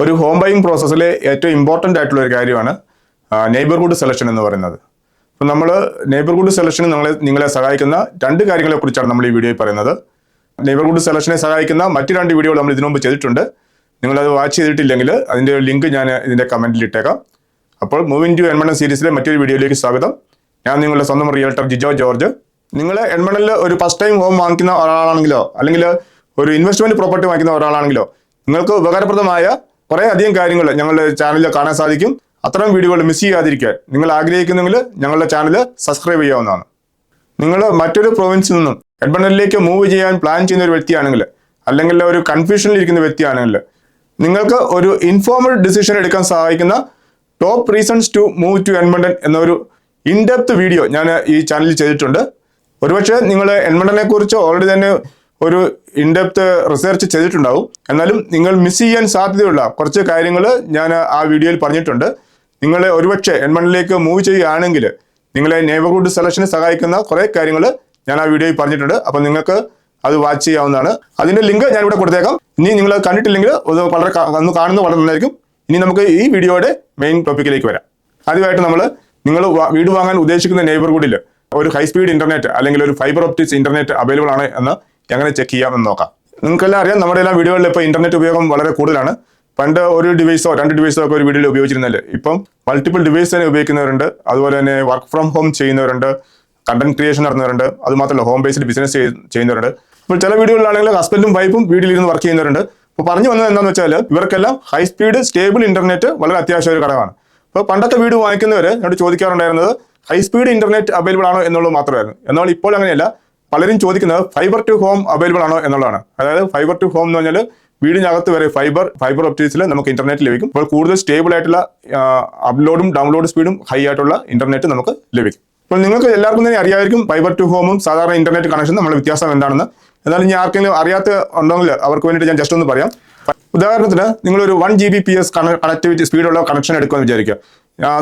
ഒരു home buying പ്രോസസ്സിലെ ഏറ്റവും important ആയിട്ടുള്ള ഒരു കാര്യമാണ് നെയ്ബർഹുഡ് സെലക്ഷൻ എന്ന് പറയുന്നത്. അപ്പോൾ നമ്മൾ നെയ്ബർഹുഡ് സെലക്ഷന് നിങ്ങളെ സഹായിക്കുന്ന രണ്ട് കാര്യങ്ങളെ കുറിച്ചാണ് നമ്മൾ ഈ വീഡിയോയിൽ പറയുന്നത്. നെയ്ബർഹുഡ് സെലക്ഷനെ സഹായിക്കുന്ന മറ്റ് രണ്ട് വീഡിയോകൾ നമ്മൾ ഇതിനു മുമ്പ് ചെയ്തിട്ടുണ്ട്. നിങ്ങളത് വാച്ച് ചെയ്തിട്ടില്ലെങ്കിൽ അതിൻ്റെ ലിങ്ക് ഞാൻ ഇതിൻ്റെ കമൻറ്റിൽ ഇട്ടേക്കാം. അപ്പോൾ മൂവിങ് ടു എൻമണൽ സീരീസിലെ മറ്റൊരു വീഡിയോയിലേക്ക് സ്വാഗതം. ഞാൻ നിങ്ങളുടെ സ്വന്തം റിയൽട്ടർ ജിജോ ജോർജ്. നിങ്ങൾ എൻമണലിൽ ഒരു ഫസ്റ്റ് ടൈം ഹോം വാങ്ങിക്കുന്ന ഒരാളാണെങ്കിലോ അല്ലെങ്കിൽ ഒരു ഇൻവെസ്റ്റ്മെൻറ്റ് പ്രോപ്പർട്ടി വാങ്ങിക്കുന്ന ഒരാളാണെങ്കിലോ നിങ്ങൾക്ക് ഉപകാരപ്രദമായ കുറേ അധികം കാര്യങ്ങൾ ഞങ്ങളുടെ ചാനലിൽ കാണാൻ സാധിക്കും. അത്തരം വീഡിയോകൾ മിസ് ചെയ്യാതിരിക്കാൻ നിങ്ങൾ ആഗ്രഹിക്കുന്നെങ്കിൽ ഞങ്ങളുടെ ചാനൽ സബ്സ്ക്രൈബ് ചെയ്യാവുന്നതാണ്. നിങ്ങൾ മറ്റൊരു പ്രൊവിൻസിൽ നിന്നും എഡ്മണ്ടനിലേക്ക് മൂവ് ചെയ്യാൻ പ്ലാൻ ചെയ്യുന്ന ഒരു വ്യക്തിയാണെങ്കിൽ അല്ലെങ്കിൽ ഒരു കൺഫ്യൂഷനിൽ ഇരിക്കുന്ന വ്യക്തിയാണെങ്കിൽ നിങ്ങൾക്ക് ഒരു ഇൻഫോർമഡ് ഡിസിഷൻ എടുക്കാൻ സഹായിക്കുന്ന top reasons to move to Edmonton എന്നൊരു ഇൻഡെപ്ത് വീഡിയോ ഞാൻ ഈ ചാനലിൽ ചെയ്തിട്ടുണ്ട്. ഒരുപക്ഷെ നിങ്ങൾ എഡ്മണ്ടനെ കുറിച്ച് ഓൾറെഡി തന്നെ ഒരു ഇൻഡെപ്ത് റിസർച്ച് ചെയ്തിട്ടുണ്ടാവും. എന്നാലും നിങ്ങൾ മിസ് ചെയ്യാൻ സാധ്യതയുള്ള കുറച്ച് കാര്യങ്ങൾ ഞാൻ ആ വീഡിയോയിൽ പറഞ്ഞിട്ടുണ്ട്. നിങ്ങളെ ഒരുപക്ഷെ എഡ്മണ്ടനിലേക്ക് മൂവ് ചെയ്യുകയാണെങ്കിൽ നിങ്ങളെ നെയ്ബർഹുഡ് സെലക്ഷന് സഹായിക്കുന്ന കുറേ കാര്യങ്ങൾ ഞാൻ ആ വീഡിയോയിൽ പറഞ്ഞിട്ടുണ്ട്. അപ്പോൾ നിങ്ങൾക്ക് അത് വാച്ച് ചെയ്യാവുന്നതാണ്. അതിൻ്റെ ലിങ്ക് ഞാനിവിടെ കൊടുത്തേക്കാം. ഇനി നിങ്ങൾ കണ്ടിട്ടില്ലെങ്കിൽ അത് ഒന്ന് കാണുന്നത് വളരെ നന്നായിരിക്കും. ഇനി നമുക്ക് ഈ വീഡിയോയുടെ മെയിൻ ടോപ്പിക്കിലേക്ക് വരാം. ആദ്യമായിട്ട് നിങ്ങൾ വീട് വാങ്ങാൻ ഉദ്ദേശിക്കുന്ന നെയ്ബർഹുഡിൽ ഒരു ഹൈ സ്പീഡ് ഇന്റർനെറ്റ് അല്ലെങ്കിൽ ഒരു ഫൈബർ ഒപ്റ്റിക്സ് ഇന്റർനെറ്റ് അവൈലബിൾ ആണ് എന്ന് എങ്ങനെ ചെക്ക് ചെയ്യാമെന്ന് നോക്കാം. നിങ്ങൾക്കെല്ലാം അറിയാം, നമ്മുടെ എല്ലാ വീടുകളിൽ ഇപ്പോൾ ഇന്റർനെറ്റ് ഉപയോഗം വളരെ കൂടുതലാണ്. പണ്ട് ഒരു ഡിവൈസോ രണ്ട് ഡിവൈസോ ഒക്കെ ഒരു വീഡിയോയിൽ ഉപയോഗിച്ചിരുന്നില്ല. ഇപ്പം മൾട്ടിപ്പിൾ ഡിവൈസ് തന്നെ ഉപയോഗിക്കുന്നവരുണ്ട്. അതുപോലെ തന്നെ വർക്ക് ഫ്രം ഹോം ചെയ്യുന്നവരുണ്ട്, കണ്ടന്റ് ക്രിയേഷൻ നടത്തുന്നവരുണ്ട്. അതുമാത്രമല്ല ഹോം ബേസ്ഡ് ബിസിനസ് ചെയ്യുന്നവരുണ്ട്. ഇപ്പോൾ ചില വീടുകളിലാണെങ്കിൽ ഹസ്ബൻഡും വൈഫും വീട്ടിലിരുന്ന് വർക്ക് ചെയ്യുന്നവരുണ്ട്. അപ്പോൾ പറഞ്ഞു വന്നത് എന്താണെന്ന് വെച്ചാൽ ഇവർക്കെല്ലാം ഹൈ സ്പീഡ് സ്റ്റേബിൾ ഇന്റർനെറ്റ് വളരെ അത്യാവശ്യ ഒരു ഘടകമാണ്. അപ്പോൾ പണ്ടത്തെ വീട് വാങ്ങിക്കുന്നവർ എന്നോട് ചോദിക്കാറുണ്ടായിരുന്നത് ഹൈ സ്പീഡ് ഇന്റർനെറ്റ് അവൈലബിൾ ആണോ എന്നുള്ളത് മാത്രമായിരുന്നു. എന്നാൽ ഇപ്പോൾ അങ്ങനെയല്ല. പലരും ചോദിക്കുന്നത് ഫൈബർ ടു ഹോം അവൈലബിൾ ആണോ എന്നുള്ളതാണ്. അതായത് ഫൈബർ ടു ഹോം എന്ന് പറഞ്ഞാൽ വീടിനകത്ത് വരെ ഫൈബർ ഒപ്റ്റിക്സിൽ നമുക്ക് ഇന്റർനെറ്റ് ലഭിക്കും. അപ്പോൾ കൂടുതൽ സ്റ്റേബിൾ ആയിട്ടുള്ള അപ്ലോഡും ഡൗൺലോഡ് സ്പീഡും ഹൈ ആയിട്ടുള്ള ഇന്റർനെറ്റ് നമുക്ക് ലഭിക്കും. അപ്പോൾ നിങ്ങൾക്ക് എല്ലാവർക്കും തന്നെ അറിയാമായിരിക്കും ഫൈബർ ടു ഹോമും സാധാരണ ഇന്റർനെറ്റ് കണക്ഷൻ നമ്മുടെ വ്യത്യാസം എന്താണെന്ന്. എന്നാലും ഞാൻ ആർക്കെങ്കിലും അറിയാത്ത ഉണ്ടെങ്കിൽ അവർക്ക് വേണ്ടിയിട്ട് ഞാൻ ജസ്റ്റ് ഒന്ന് പറയാം. ഉദാഹരണത്തിന് നിങ്ങളൊരു 1 Gbps കണക്ടിവിറ്റി സ്പീഡുള്ള കണക്ഷൻ എടുക്കുമെന്ന് വിചാരിക്കുക.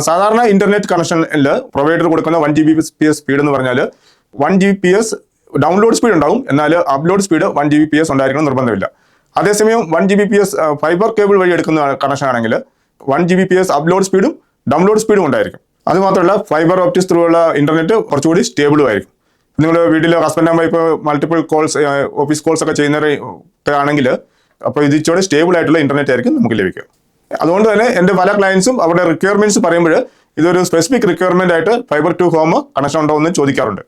സാധാരണ ഇന്റർനെറ്റ് കണക്ഷനിൽ പ്രൊവൈഡർ കൊടുക്കുന്ന 1 Gbps സ്പീഡ് എന്ന് പറഞ്ഞാൽ 1 Gbps ഡൗൺലോഡ് സ്പീഡ് ഉണ്ടാവും. എന്നാൽ അപ്ലോഡ് സ്പീഡ് 1 Gbps ഉണ്ടായിരിക്കണം നിർബന്ധമില്ല. അതേസമയം 1 Gbps ഫൈബർ കേബിൾ വഴി എടുക്കുന്ന കണക്ഷൻ ആണെങ്കിൽ 1 Gbps അപ്ലോഡ് സ്പീഡും ഡൗൺലോഡ് സ്പീഡും ഉണ്ടായിരിക്കും. അതുമാത്രമല്ല ഫൈബർ ഓപ്റ്റിക്സ് ത്രൂ ഉള്ള ഇന്റർനെറ്റ് കുറച്ചുകൂടി സ്റ്റേബിളും ആയിരിക്കും. നിങ്ങൾ വീട്ടിൽ husband and wife multiple calls office calls ഒക്കെ ചെയ്യുന്നവരാണെങ്കിൽ അപ്പോൾ ഇത് ഇച്ചിരി സ്റ്റേബിൾ ആയിട്ടുള്ള ഇന്റർനെറ്റ് ആയിരിക്കും നമുക്ക് ലഭിക്കുക. അതുകൊണ്ട് തന്നെ എൻ്റെ പല ക്ലയൻസും അവരുടെ റിക്വയർമെന്റ്സ് പറയുമ്പോൾ ഇതൊരു സ്പെസിഫിക് റിക്വയർമെന്റ് ആയിട്ട് ഫൈബർ ടു ഹോം കണക്ഷൻ ഉണ്ടോ എന്ന് ചോദിക്കാറുണ്ട്.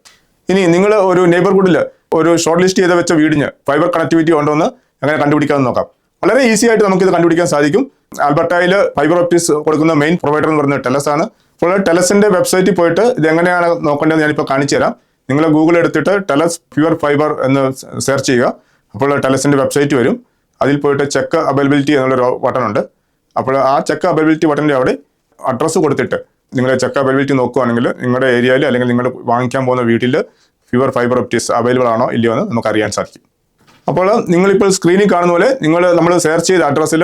ഇനി നിങ്ങൾ ഒരു നെയ്ബർഹുഡിൽ ഒരു ഷോർട്ട് ലിസ്റ്റ് ചെയ്ത് വെച്ച വീടിന് ഫൈബർ കണക്ടിവിറ്റി ഉണ്ടോ എന്ന് എങ്ങനെ കണ്ടുപിടിക്കാമെന്ന് നോക്കാം. വളരെ ഈസി ആയിട്ട് നമുക്കിത് കണ്ടുപിടിക്കാൻ സാധിക്കും. ആൽബർട്ടയിൽ ഫൈബർ ഒപ്റ്റിക്സ് കൊടുക്കുന്ന മെയിൻ പ്രൊവൈഡർ എന്ന് പറയുന്നത് ടെലസ് ആണ്. അപ്പോൾ ടെലസിന്റെ വെബ്സൈറ്റിൽ പോയിട്ട് ഇത് എങ്ങനെയാണ് നോക്കേണ്ടത് ഞാനിപ്പോൾ കാണിച്ചു തരാം. നിങ്ങൾ ഗൂഗിൾ എടുത്തിട്ട് ടെലസ് പ്യുവർ ഫൈബർ എന്ന് സെർച്ച് ചെയ്യുക. അപ്പോൾ ടെലസിന്റെ വെബ്സൈറ്റ് വരും. അതിൽ പോയിട്ട് ചെക്ക് അവൈലബിലിറ്റി എന്നുള്ളൊരു ബട്ടൺ ഉണ്ട്. അപ്പോൾ ആ ചെക്ക് അവൈലബിലിറ്റി ബട്ടൻ്റെ അവിടെ അഡ്രസ്സ് കൊടുത്തിട്ട് നിങ്ങൾ ചെക്ക് അവൈലബിലിറ്റി നോക്കുകയാണെങ്കിൽ നിങ്ങളുടെ ഏരിയയിൽ അല്ലെങ്കിൽ നിങ്ങൾ വാങ്ങിക്കാൻ പോകുന്ന വീട്ടിൽ പ്യുവർ ഫൈബർ ഒപ്റ്റിക്സ് അവൈലബിൾ ആണോ ഇല്ലയോ എന്ന് നമുക്ക് അറിയാൻ സാധിക്കും. അപ്പോൾ നിങ്ങളിപ്പോൾ സ്ക്രീനിൽ കാണുന്ന പോലെ നമ്മൾ സെർച്ച് ചെയ്ത അഡ്രസ്സിൽ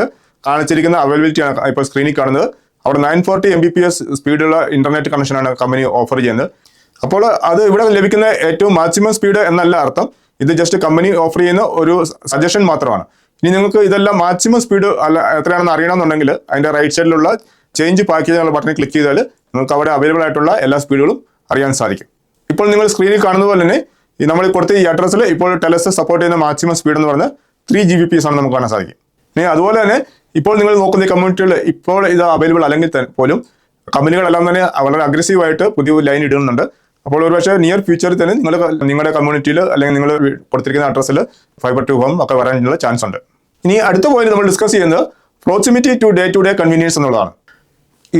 കാണിച്ചിരിക്കുന്ന അവൈലബിലിറ്റിയാണ് ഇപ്പോൾ സ്ക്രീനിൽ കാണുന്നത്. അവിടെ 940 Mbps സ്പീഡുള്ള ഇന്റർനെറ്റ് കണക്ഷനാണ് കമ്പനി ഓഫർ ചെയ്യുന്നത്. അപ്പോൾ അത് ഇവിടെ ലഭിക്കുന്ന ഏറ്റവും മാക്സിമം സ്പീഡ് എന്നല്ല അർത്ഥം. ഇത് ജസ്റ്റ് കമ്പനി ഓഫർ ചെയ്യുന്ന ഒരു സജഷൻ മാത്രമാണ്. ഇനി നിങ്ങൾക്ക് ഇതെല്ലാം മാക്സിമം സ്പീഡ് എത്രയാണെന്ന് അറിയണമെന്നുണ്ടെങ്കിൽ അതിൻ്റെ റൈറ്റ് സൈഡിലുള്ള ചേഞ്ച് പാക്കേജ് എന്നുള്ള ബട്ടണിൽ ക്ലിക്ക് ചെയ്താൽ നിങ്ങൾക്ക് അവിടെ അവൈലബിൾ ആയിട്ടുള്ള എല്ലാ സ്പീഡുകളും അറിയാൻ സാധിക്കും. ഇപ്പോൾ നിങ്ങൾ സ്ക്രീനിൽ കാണുന്ന പോലെ തന്നെ നമ്മൾ കൊടുത്ത ഈ അഡ്രസ്സിൽ ഇപ്പോൾ ടെലസ് സപ്പോർട്ട് ചെയ്യുന്ന മാക്സിമം സ്പീഡ് എന്ന് പറഞ്ഞാൽ 3 Gbps ആണ് നമുക്ക് കാണാൻ സാധിക്കും. ഇനി അതുപോലെ തന്നെ ഇപ്പോൾ നിങ്ങൾ നോക്കുന്ന ഈ കമ്മ്യൂണിറ്റികൾ ഇപ്പോൾ ഇത് അവൈലബിൾ അല്ലെങ്കിൽ പോലും കമ്പനികളെല്ലാം തന്നെ വളരെ അഗ്രസീവായിട്ട് പുതിയ ലൈൻ ഇടുന്നുണ്ട്. അപ്പോൾ ഒരുപക്ഷെ നിയർ ഫ്യൂച്ചറിൽ തന്നെ നിങ്ങളുടെ കമ്മ്യൂണിറ്റിയിൽ അല്ലെങ്കിൽ നിങ്ങൾ കൊടുത്തിരിക്കുന്ന അഡ്രസ്സിൽ ഫൈബർ ടു ഹോം ഒക്കെ വരാനുള്ള ചാൻസ് ഉണ്ട്. ഇനി അടുത്ത പോയിന്റ് നമ്മൾ ഡിസ്കസ് ചെയ്യുന്നത് പ്രോക്സിമിറ്റി ടു ഡേ കൺവീനിയൻസ് എന്നുള്ളതാണ്.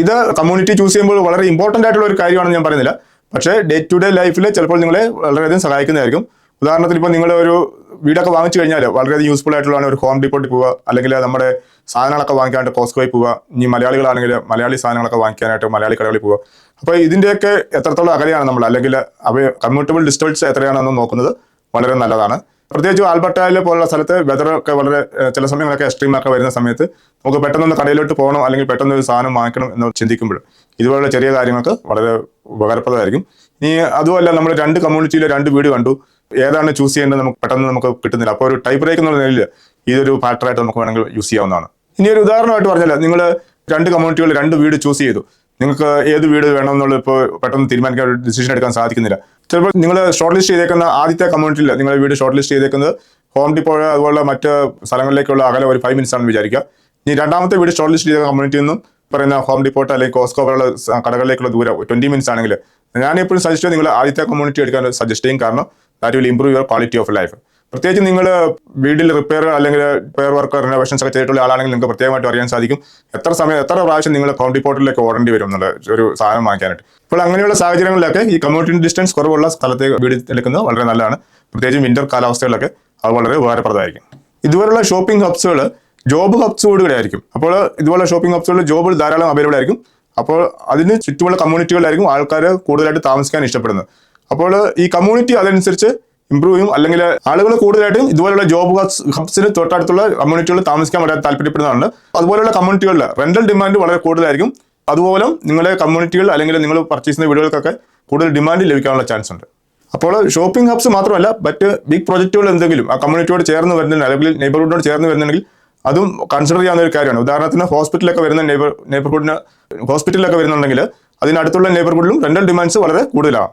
ഇത് കമ്മ്യൂണിറ്റി ചൂസ് ചെയ്യുമ്പോൾ വളരെ ഇമ്പോർട്ടൻ്റ് ആയിട്ടുള്ള ഒരു കാര്യമാണെന്ന് ഞാൻ പറയുന്നില്ല. പക്ഷേ ഡേ ലൈഫിൽ ചിലപ്പോൾ നിങ്ങളെ വളരെയധികം സഹായിക്കുന്നതായിരിക്കും. ഉദാഹരണത്തിന് ഇപ്പോൾ നിങ്ങൾ ഒരു വീടൊക്കെ വാങ്ങിച്ചു കഴിഞ്ഞാൽ വളരെയധികം യൂസ്ഫുൾ ആയിട്ടുള്ളതാണ് ഒരു ഹോം ഡിപ്പോട്ടിൽ പോവുക, അല്ലെങ്കിൽ നമ്മുടെ സാധനങ്ങളൊക്കെ വാങ്ങിക്കാനായിട്ട് കോസ്കോയിൽ പോവുക. ഇനി മലയാളികളാണെങ്കിൽ മലയാളി സാധനങ്ങളൊക്കെ വാങ്ങിക്കാനായിട്ട് മലയാളി കടകളിൽ പോവുക. അപ്പോൾ ഇതിൻ്റെയൊക്കെ എത്രത്തോളം അകലെയാണ് നമ്മൾ, അല്ലെങ്കിൽ കമ്മ്യൂട്ടബിൾ ഡിസ്റ്റൻസ് എത്രയാണെന്ന് നോക്കുന്നത് വളരെ നല്ലതാണ്. പ്രത്യേകിച്ച് ആൽബർട്ടയിൽ പോലുള്ള സ്ഥലത്ത് വെതറൊക്കെ വളരെ ചില സമയങ്ങളൊക്കെ എക്സ്ട്രീമൊക്കെ വരുന്ന സമയത്ത് നമുക്ക് പെട്ടെന്നൊന്ന് കടയിലോട്ട് പോകണം അല്ലെങ്കിൽ പെട്ടെന്ന് ഒരു സാധനം വാങ്ങിക്കണം എന്ന് ചിന്തിക്കുമ്പോൾ ഇതുപോലുള്ള ചെറിയ കാര്യങ്ങൾക്ക് വളരെ ഉപകാരപ്രദമായിരിക്കും. ഇനി അതുമല്ല, നമ്മൾ രണ്ട് കമ്മ്യൂണിറ്റിയിൽ രണ്ട് വീട് കണ്ടു, ഏതാണ് ചൂസ് ചെയ്യേണ്ടത് നമുക്ക് പെട്ടെന്ന് കിട്ടുന്നില്ല. അപ്പോൾ ഒരു ടൈ ബ്രേക്ക് എന്നുള്ള നിലയിൽ ഇതൊരു ഫാക്ടറായിട്ട് നമുക്ക് വേണമെങ്കിൽ യൂസ് ചെയ്യാവുന്നതാണ്. ഇനി ഒരു ഉദാഹരണമായിട്ട് പറഞ്ഞാൽ നിങ്ങൾ രണ്ട് കമ്മ്യൂണിറ്റികൾ രണ്ട് വീട് ചൂസ് ചെയ്തു. നിങ്ങൾക്ക് ഏത് വീട് വേണമെന്നുള്ള ഇപ്പോൾ പെട്ടെന്ന് തീരുമാനിക്കാൻ ഒരു ഡിസിഷൻ എടുക്കാൻ സാധിക്കുന്നില്ല. ചിലപ്പോൾ നിങ്ങൾ ഷോർട്ട് ലിസ്റ്റ് ചെയ്തേക്കുന്ന ആദ്യത്തെ കമ്മ്യൂണിറ്റിയിൽ നിങ്ങൾ വീട് ഷോർട്ട് ലിസ്റ്റ് ചെയ്തേക്കുന്നത് ഹോം ഡിപ്പോ അതുപോലെ മറ്റ് സ്ഥലങ്ങളിലേക്കുള്ള അകലെ ഒരു 5 minutes ആണെന്ന് വിചാരിക്കുക. ഇനി രണ്ടാമത്തെ വീട് ഷോർട്ട് ലിസ്റ്റ് ചെയ്ത കമ്മ്യൂണിറ്റിയിൽ നിന്നും പറയുന്ന ഹോം ഡിപ്പോട്ട് അല്ലെങ്കിൽ കോസ്കോ പോലുള്ള കടകളിലേക്കുള്ള ദൂരം 20 minutes ആണെങ്കിൽ ഞാൻ എപ്പോഴും സജസ്റ്റ് ചെയ്യും നിങ്ങൾ ആദ്യത്തെ കമ്മ്യൂണിറ്റി എടുക്കാൻ സജസ്റ്റ് ചെയ്യും. കാരണം that will improve your quality of life. പ്രത്യേകിച്ച് നിങ്ങൾ വീട്ടിൽ റിപ്പയർ അല്ലെങ്കിൽ റിപ്പയർ വർക്ക് റിനോവേഷൻസ് ഒക്കെ ചെയ്തിട്ടുള്ള ആളാണെങ്കിൽ നിങ്ങൾക്ക് പ്രത്യേകമായിട്ട് അറിയാൻ സാധിക്കും എത്ര പ്രാവശ്യം നിങ്ങൾ ഹോം ഡിപ്പോട്ടിലേക്ക് ഓടേണ്ടി വരും എന്നുള്ള ഒരു സാധനം വാങ്ങിക്കാനായിട്ട്. അപ്പോൾ അങ്ങനെയുള്ള സാഹചര്യങ്ങളിലൊക്കെ ഈ കമ്മ്യൂണിറ്റി ഡിസ്റ്റൻസ് കുറവുള്ള സ്ഥലത്തേക്ക് വീട് എടുക്കുന്നത് വളരെ നല്ലതാണ്. പ്രത്യേകിച്ച് വിന്റർ കാലാവസ്ഥകളിലൊക്കെ അത് വളരെ ഉപകാരപ്രദമായിരിക്കും. ഇതുപോലുള്ള ഷോപ്പിംഗ് ഹബ്സുകൾ ജോബ് ഹബ്സോടുകൂടെ ആയിരിക്കും. അപ്പോൾ ഇതുപോലെ ഷോപ്പിംഗ് ഹബ്സുകളിൽ ജോബ് ധാരാളം അവൈലബിൾ ആയിരിക്കും. അപ്പോൾ അതിന് ചുറ്റുമുള്ള കമ്മ്യൂണിറ്റികളിലായിരിക്കും ആൾക്കാർ കൂടുതലായിട്ട് താമസിക്കാൻ ഇഷ്ടപ്പെടുന്നത്. അപ്പോൾ ഈ കമ്മ്യൂണിറ്റി അതനുസരിച്ച് ഇംപ്രൂവ് ചെയ്യും. അല്ലെങ്കിൽ ആളുകൾ കൂടുതലായിട്ടും ഇതുപോലുള്ള ജോബ് ഹബ്സിന് തൊട്ടടുത്തുള്ള കമ്മ്യൂണിറ്റികളിൽ താമസിക്കാൻ വളരെ താല്പര്യപ്പെടുന്നതാണ്. അതുപോലെയുള്ള കമ്മ്യൂണിറ്റികളിൽ റെന്റൽ ഡിമാൻഡ് വളരെ കൂടുതലായിരിക്കും. അതുപോലെ നിങ്ങളുടെ കമ്മ്യൂണിറ്റികൾ അല്ലെങ്കിൽ നിങ്ങൾ പർച്ചേസ് ചെയ്യുന്ന വീടുകൾക്കൊക്കെ കൂടുതൽ ഡിമാൻഡ് ലഭിക്കാനുള്ള ചാൻസ് ഉണ്ട്. അപ്പോൾ ഷോപ്പിംഗ് ഹബ്സ് മാത്രമല്ല മറ്റ് ബിഗ് പ്രൊജക്റ്റുകൾ എന്തെങ്കിലും ആ കമ്മ്യൂണിറ്റിയോട് ചേർന്ന് വരുന്നുണ്ട് അല്ലെങ്കിൽ നെയ്ബർഹുഡിനോട് ചേർന്ന് വരുന്നുണ്ടെങ്കിൽ അതും കൺസിഡർ ചെയ്യാവുന്ന ഒരു കാര്യമാണ്. ഉദാഹരണത്തിന് ഹോസ്പിറ്റലൊക്കെ വരുന്ന ഹോസ്പിറ്റലിലൊക്കെ വരുന്നുണ്ടെങ്കിൽ അതിനടുത്തുള്ള നെയ്ബർഹുഡിലും റെന്റൽ ഡിമാൻഡ്സ് വളരെ കൂടുതലാണ്.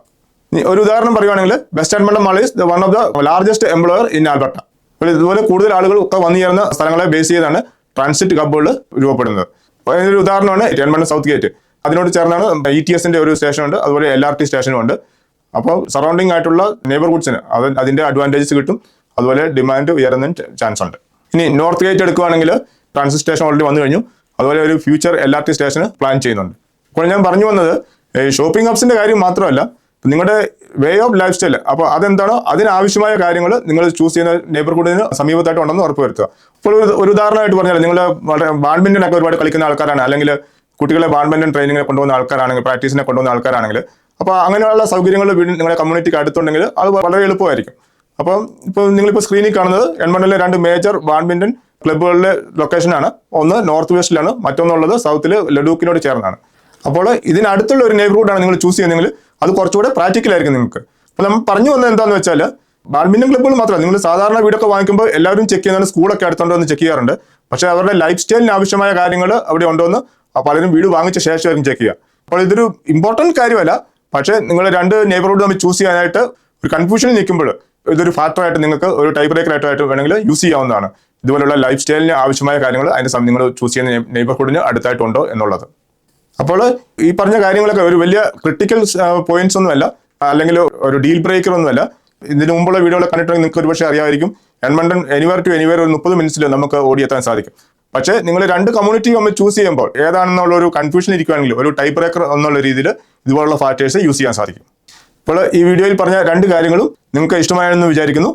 ഒരു ഉദാഹരണം പറയുവാണെങ്കിൽ West Edmonton Mall is one of the largest employer in Alberta. അപ്പോൾ ഇതുപോലെ കൂടുതൽ ആളുകൾ ഒക്കെ വന്നു ചേർന്ന സ്ഥലങ്ങളെ ബേസ് ചെയ്താണ് ട്രാൻസിറ്റ് ഹബ്ബുകൾ രൂപപ്പെടുന്നത്. അതിനൊരു ഉദാഹരണമാണ് എഡ്മണ്ടം സൗത്ത് ഗേറ്റ്. അതിനോട് ചേർന്നാണ് ETSന്റെ ഒരു സ്റ്റേഷനുണ്ട്, അതുപോലെ LRT സ്റ്റേഷനും ഉണ്ട്. അപ്പോൾ സറൗണ്ടിങ് ആയിട്ടുള്ള നെയ്ബർഹുഡ്സിന് അതിന്റെ അഡ്വാൻറ്റേജസ് കിട്ടും, അതുപോലെ ഡിമാൻഡ് ഉയരുന്നതിന് ചാൻസ് ഉണ്ട്. ഇനി നോർത്ത് ഗേറ്റ് എടുക്കുകയാണെങ്കിൽ ട്രാൻസിറ്റ് സ്റ്റേഷൻ ഓൾറെഡി വന്നു കഴിഞ്ഞു, അതുപോലെ ഒരു ഫ്യൂച്ചർ LRT സ്റ്റേഷന് പ്ലാൻ ചെയ്യുന്നുണ്ട്. അപ്പോൾ ഞാൻ പറഞ്ഞു വന്നത് ഷോപ്പിംഗ് ഹബ്സിന്റെ കാര്യം മാത്രമല്ല, നിങ്ങളുടെ വേ ഓഫ് ലൈഫ് സ്റ്റൈൽ അപ്പോൾ അതെന്താണോ അതിനാവശ്യമായ കാര്യങ്ങൾ നിങ്ങൾ ചൂസ് ചെയ്യുന്ന നെയ്ബർഹുഡിന് സമീപത്തായിട്ട് ഉണ്ടെന്ന് ഉറപ്പുവരുത്തുക. അപ്പോൾ ഒരു ഉദാഹരണമായിട്ട് പറഞ്ഞാൽ നിങ്ങൾ വളരെ ബാഡ്മിന്റൺ ഒക്കെ ഒരുപാട് കളിക്കുന്ന ആൾക്കാരാണ്, അല്ലെങ്കിൽ കുട്ടികളെ ബാഡ്മിന്റൺ ട്രെയിനിങ്ങിനെ കൊണ്ടുപോകുന്ന ആൾക്കാരാണെങ്കിൽ, പ്രാക്ടീസിനെ കൊണ്ടുപോകുന്ന ആൾക്കാരാണെങ്കിൽ, അപ്പോൾ അങ്ങനെയുള്ള സൗകര്യങ്ങൾ നിങ്ങളുടെ കമ്മ്യൂണിറ്റിക്ക് അടുത്തുണ്ടെങ്കിൽ അത് വളരെ എളുപ്പമായിരിക്കും. അപ്പം ഇപ്പോൾ നിങ്ങളിപ്പോൾ സ്ക്രീനിൽ കാണുന്നത് എഡ്മണ്ടനിലെ 2 മേജർ ബാഡ്മിന്റൺ ക്ലബ്ബുകളുടെ ലൊക്കേഷനാണ്. ഒന്ന് നോർത്ത് വെസ്റ്റിലാണ്, മറ്റൊന്നുള്ളത് സൗത്തിൽ ലഡൂക്കിനോട് ചേർന്നാണ്. അപ്പോൾ ഇതിനടുത്തുള്ള ഒരു നെയ്ബർഹുഡാണ് നിങ്ങൾ ചൂസ് ചെയ്യുന്നതെങ്കിൽ അത് കുറച്ചുകൂടെ പ്രാക്ടിക്കൽ ആയിരിക്കും നിങ്ങൾക്ക്. അപ്പോൾ നമ്മൾ പറഞ്ഞു വന്നത് എന്താണെന്ന് വെച്ചാൽ ബാഡ്മിന്റൺ ക്ലബ്ബുകൾ മാത്രമല്ല, നിങ്ങൾ സാധാരണ വീടൊക്കെ വാങ്ങിക്കുമ്പോൾ എല്ലാവരും ചെക്ക് ചെയ്യുന്നതാണ് സ്കൂളൊക്കെ അടുത്തുണ്ടോ എന്ന് ചെക്ക് ചെയ്യാറുണ്ട്. പക്ഷേ അവരുടെ ലൈഫ് സ്റ്റൈലിന് ആവശ്യമായ കാര്യങ്ങൾ അവിടെ ഉണ്ടോ എന്ന് പലരും വീട് വാങ്ങിച്ച ശേഷമായിരിക്കും ചെക്ക് ചെയ്യുക. അപ്പോൾ ഇതൊരു ഇമ്പോർട്ടൻറ്റ് കാര്യമല്ല, പക്ഷേ നിങ്ങൾ 2 നെയ്ബർഹുഡ് നമ്മൾ ചൂസ് ചെയ്യാനായിട്ട് ഒരു കൺഫ്യൂഷനിൽ നിൽക്കുമ്പോൾ ഇതൊരു ഫാക്ടറായിട്ട് നിങ്ങൾക്ക് ഒരു ടൈ ബ്രേക്കറായിട്ട് വേണമെങ്കിൽ യൂസ് ചെയ്യാവുന്നതാണ്. ഇതുപോലുള്ള ലൈഫ് സ്റ്റൈലിന് ആവശ്യമായ കാര്യങ്ങൾ അതിൻ്റെ നിങ്ങൾ ചൂസ് ചെയ്യുന്ന നെയ്ബർഹുഡിന് അടുത്തായിട്ടുണ്ടോ എന്നുള്ളത്. അപ്പോൾ ഈ പറഞ്ഞ കാര്യങ്ങളൊക്കെ ഒരു വലിയ ക്രിട്ടിക്കൽ പോയിന്റ്സ് ഒന്നുമല്ല, അല്ലെങ്കിൽ ഒരു ഡീൽ ബ്രേക്കർ ഒന്നുമല്ല. ഇതിന് മുമ്പുള്ള വീഡിയോകൾ കണ്ടിട്ടുണ്ടെങ്കിൽ നിങ്ങൾക്ക് ഒരുപക്ഷെ അറിയാമായിരിക്കും എഡ്മണ്ടൻ എനിവർ ടു എനിവർ ഒരു 30 മിനിറ്റ്സിൽ നമുക്ക് ഓടിയെത്താൻ സാധിക്കും. പക്ഷേ നിങ്ങൾ 2 കമ്മ്യൂണിറ്റി നമ്മൾ ചൂസ് ചെയ്യുമ്പോൾ ഏതാണെന്നുള്ള ഒരു കൺഫ്യൂഷൻ ഇരിക്കുകയാണെങ്കിൽ ഒരു ടൈ ബ്രേക്കർ എന്നുള്ള രീതിയിൽ ഇതുപോലുള്ള ഫാക്ടേഴ്സ് യൂസ് ചെയ്യാൻ സാധിക്കും. അപ്പോൾ ഈ വീഡിയോയിൽ പറഞ്ഞ 2 കാര്യങ്ങളും നിങ്ങൾക്ക് ഇഷ്ടമായെന്ന് വിചാരിക്കുന്നു.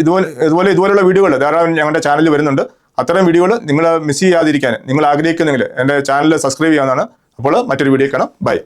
ഇതുപോലെയുള്ള വീഡിയോകൾ ധാരാളം ഞങ്ങളുടെ ചാനലിൽ വരുന്നുണ്ട്. അത്തരം വീഡിയോകൾ നിങ്ങൾ മിസ് ചെയ്യാതിരിക്കാൻ നിങ്ങൾ ആഗ്രഹിക്കുന്നെങ്കിൽ എൻ്റെ ചാനൽ സബ്സ്ക്രൈബ് ചെയ്യാവുന്നതാണ്. അപ്പോൾ മറ്റൊരു വീഡിയോ കാണാം. ബൈ.